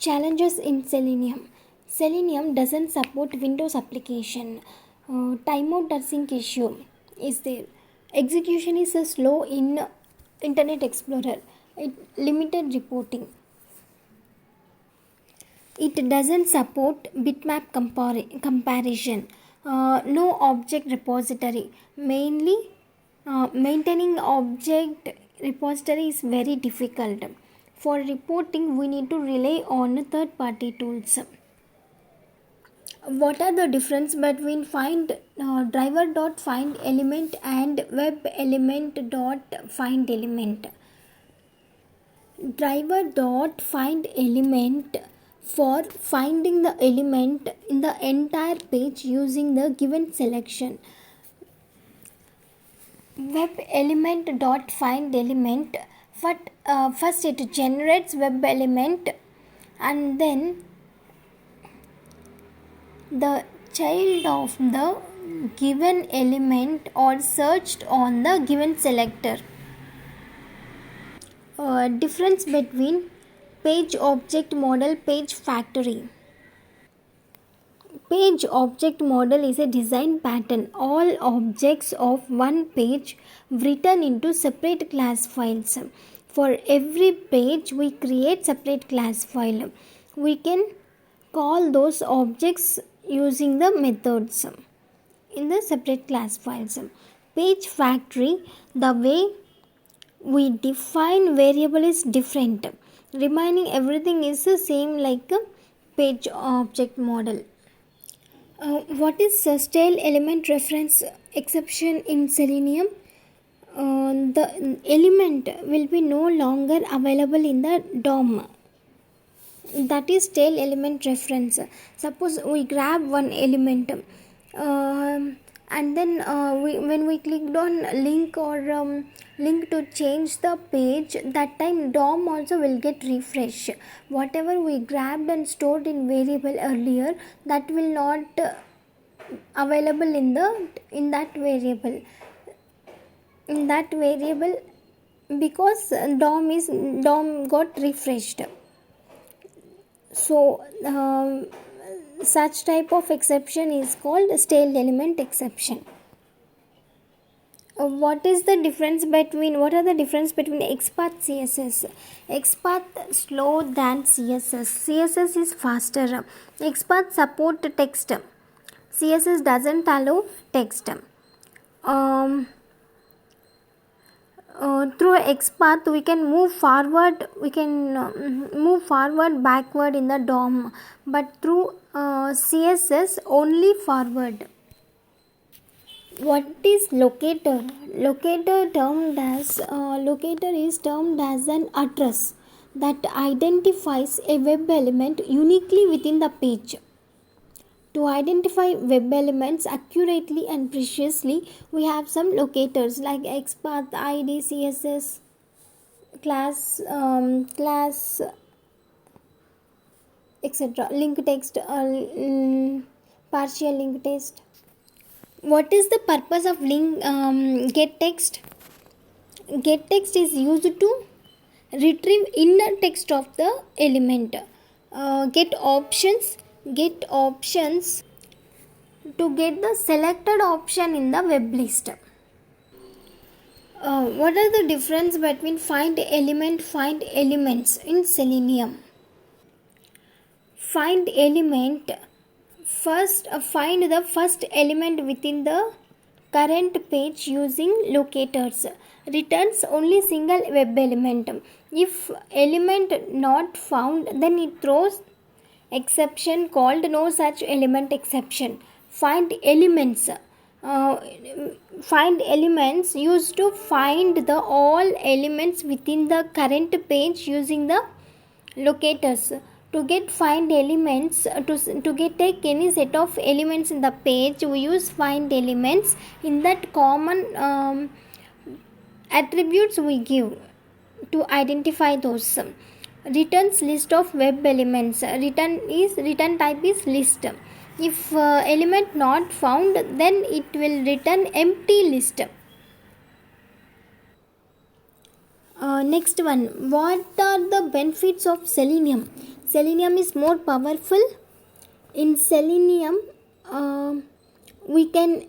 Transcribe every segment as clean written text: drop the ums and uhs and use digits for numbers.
Challenges in Selenium. Selenium doesn't support Windows application. Timeout sync issue is there. Execution is slow in Internet Explorer. Limited reporting. It doesn't support bitmap comparison. No object repository. Mainly, maintaining object repository is very difficult. For reporting, we need to rely on third-party tools. What are the difference between driver dot find element and web element dot find element? Driver dot find element for finding the element in the entire page using the given selection. Web element dot find element, first it generates web element and then the child of the given element or searched on the given selector. Difference between page object model, page factory. Page object model is a design pattern. All objects of one page written into separate class files. For every page we create separate class file. We can call those objects using the methods in the separate class files. Page factory, the way we define variable is different. Remaining everything is the same like a page object model. What is stale element reference exception in Selenium? The element will be no longer available in the DOM. That is stale element reference. Suppose we grab one element and then when we clicked on link or link to change the page, that time DOM also will get refresh. Whatever we grabbed and stored in variable earlier, that will not available in that variable because DOM got refreshed. So such type of exception is called stale element exception. What are the difference between XPath CSS? XPath slow than CSS. CSS is faster. XPath support text. CSS doesn't allow text. Through XPath we can move forward, backward in the DOM, but through CSS only forward. What is locator? Locator is termed as an address that identifies a web element uniquely within the page. To identify web elements accurately and precisely, we have some locators like XPath, ID, CSS, class, etc. Link text, partial link text. What is the purpose of get text? Get text is used to retrieve inner text of the element. Get options to get the selected option in the web list. What are the difference between find elements in Selenium? Find element, first find the first element within the current page using locators. Returns only single web element. If element not found, then it throws exception called no such element exception. Find elements used to find the all elements within the current page using the locators. To get find elements, take any set of elements in the page, we use find elements. In that common attributes we give to identify those. Returns list of web elements. Return type is list. If element not found, then it will return empty list. Next one, what are the benefits of selenium? Selenium is more powerful. In selenium, we can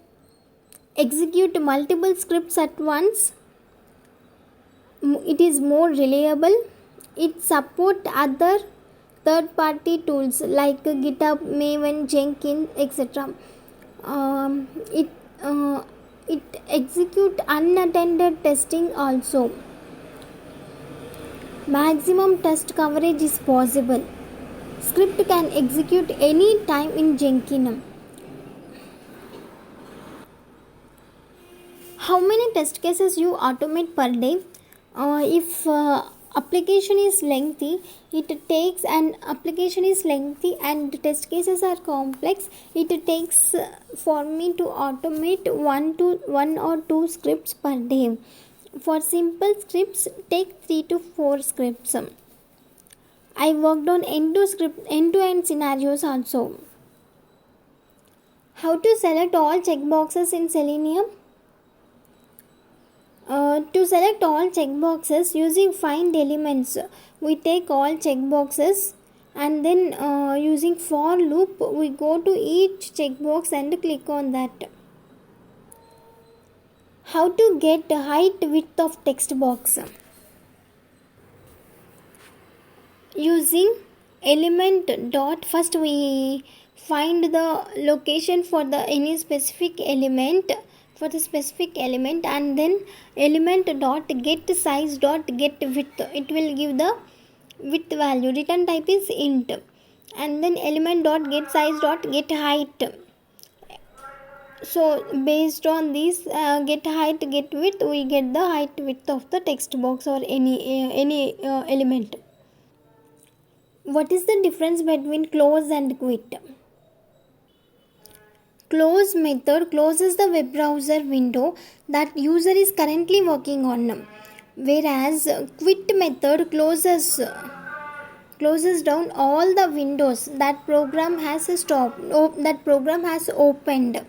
execute multiple scripts at once. It is more reliable. It supports other third party tools like GitHub, Maven, Jenkins, etc. It it execute unattended testing also. Maximum test coverage is possible. Script can execute any time in Jenkins. How many test cases you automate per day? If application is lengthy, and test cases are complex, it takes for me to automate one or two scripts per day. For simple scripts, take 3 to 4 scripts. I worked on end-to-end scenarios also. How to select all checkboxes in Selenium? To select all checkboxes using find elements, we take all checkboxes, and then using for loop, we go to each checkbox and click on that. How to get height width of text box? Using element dot, first we find the location for the any specific element, and then element dot get size dot get width. It will give the width value. Return type is int, and then element dot get size dot get height. So based on this get height get width, we get the height width of the text box or any element. What is the difference between close and quit? Close method closes the web browser window that user is currently working on, whereas quit method closes down all the windows that program has opened.